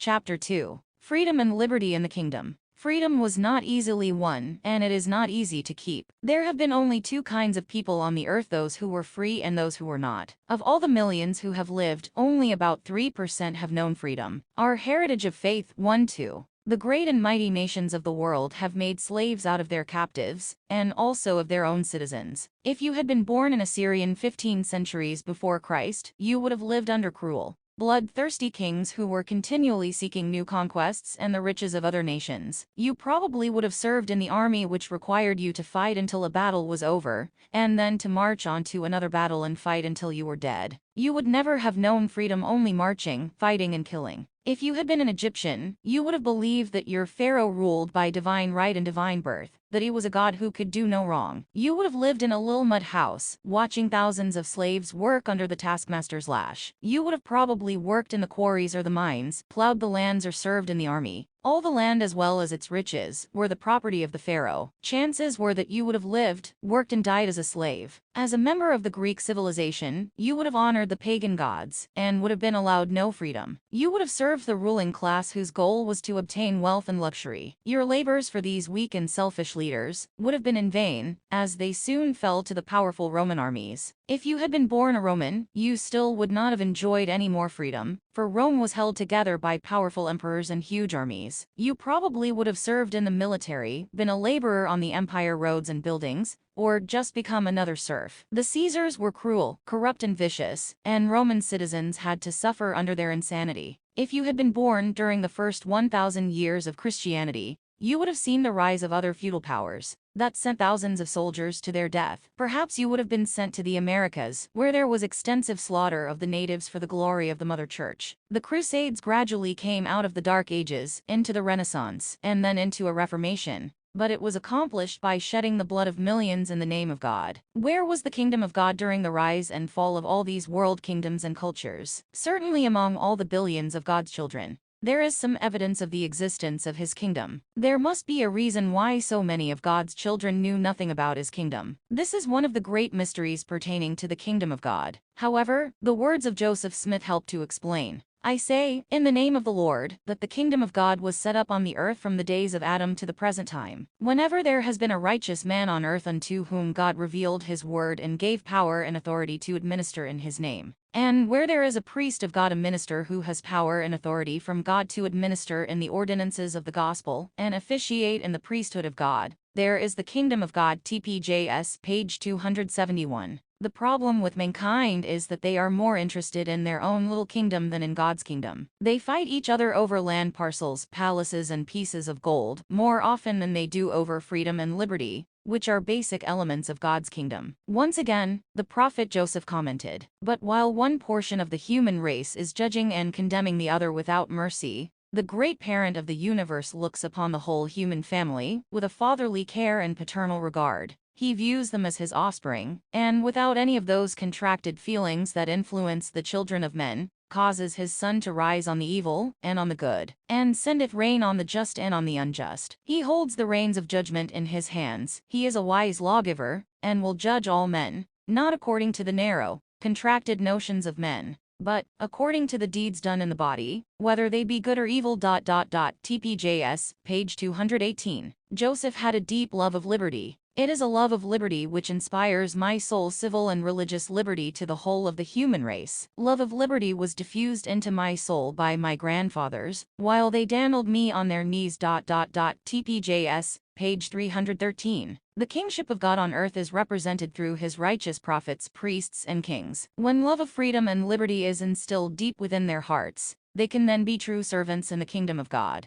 Chapter 2. Freedom and Liberty in the Kingdom. Freedom was not easily won, and it is not easy to keep. There have been only two kinds of people on the earth, those who were free and those who were not. Of all the millions who have lived, only about 3% have known freedom. Our heritage of faith, 1-2. The great and mighty nations of the world have made slaves out of their captives, and also of their own citizens. If you had been born in Assyrian 15 centuries before Christ, you would have lived under cruel, bloodthirsty kings who were continually seeking new conquests and the riches of other nations. You probably would have served in the army, which required you to fight until a battle was over, and then to march on to another battle and fight until you were dead. You would never have known freedom, only marching, fighting, and killing. If you had been an Egyptian, you would have believed that your pharaoh ruled by divine right and divine birth, that he was a god who could do no wrong. You would have lived in a little mud house, watching thousands of slaves work under the taskmaster's lash. You would have probably worked in the quarries or the mines, plowed the lands, or served in the army. All the land as well as its riches were the property of the pharaoh. Chances were that you would have lived, worked, and died as a slave. As a member of the Greek civilization, you would have honored the pagan gods, and would have been allowed no freedom. You would have served the ruling class whose goal was to obtain wealth and luxury. Your labors for these weak and selfish leaders would have been in vain, as they soon fell to the powerful Roman armies. If you had been born a Roman, you still would not have enjoyed any more freedom, for Rome was held together by powerful emperors and huge armies. You probably would have served in the military, been a laborer on the empire roads and buildings, or just become another serf. The Caesars were cruel, corrupt, and vicious, and Roman citizens had to suffer under their insanity. If you had been born during the first 1,000 years of Christianity, you would have seen the rise of other feudal powers that sent thousands of soldiers to their death. Perhaps you would have been sent to the Americas, where there was extensive slaughter of the natives for the glory of the Mother Church. The Crusades gradually came out of the Dark Ages, into the Renaissance, and then into a Reformation. But it was accomplished by shedding the blood of millions in the name of God. Where was the kingdom of God during the rise and fall of all these world kingdoms and cultures? Certainly among all the billions of God's children, there is some evidence of the existence of his kingdom. There must be a reason why so many of God's children knew nothing about his kingdom. This is one of the great mysteries pertaining to the kingdom of God. However, the words of Joseph Smith help to explain. I say, in the name of the Lord, that the kingdom of God was set up on the earth from the days of Adam to the present time. Whenever there has been a righteous man on earth unto whom God revealed his word and gave power and authority to administer in his name. And where there is a priest of God, a minister who has power and authority from God to administer in the ordinances of the gospel and officiate in the priesthood of God, there is the kingdom of God. TPJS, page 271. The problem with mankind is that they are more interested in their own little kingdom than in God's kingdom. They fight each other over land parcels, palaces, and pieces of gold more often than they do over freedom and liberty, which are basic elements of God's kingdom. Once again, the prophet Joseph commented, "But while one portion of the human race is judging and condemning the other without mercy, the great parent of the universe looks upon the whole human family with a fatherly care and paternal regard. He views them as his offspring, and without any of those contracted feelings that influence the children of men, causes his sun to rise on the evil and on the good, and sendeth rain on the just and on the unjust. He holds the reins of judgment in his hands. He is a wise lawgiver, and will judge all men, not according to the narrow, contracted notions of men, but according to the deeds done in the body, whether they be good or evil. TPJS, page 218. Joseph had a deep love of liberty. It is a love of liberty which inspires my soul. Civil and religious liberty to the whole of the human race. Love of liberty was diffused into my soul by my grandfathers, while they dandled me on their knees. TPJS, page 313. The kingship of God on earth is represented through his righteous prophets, priests, and kings. When love of freedom and liberty is instilled deep within their hearts, they can then be true servants in the kingdom of God.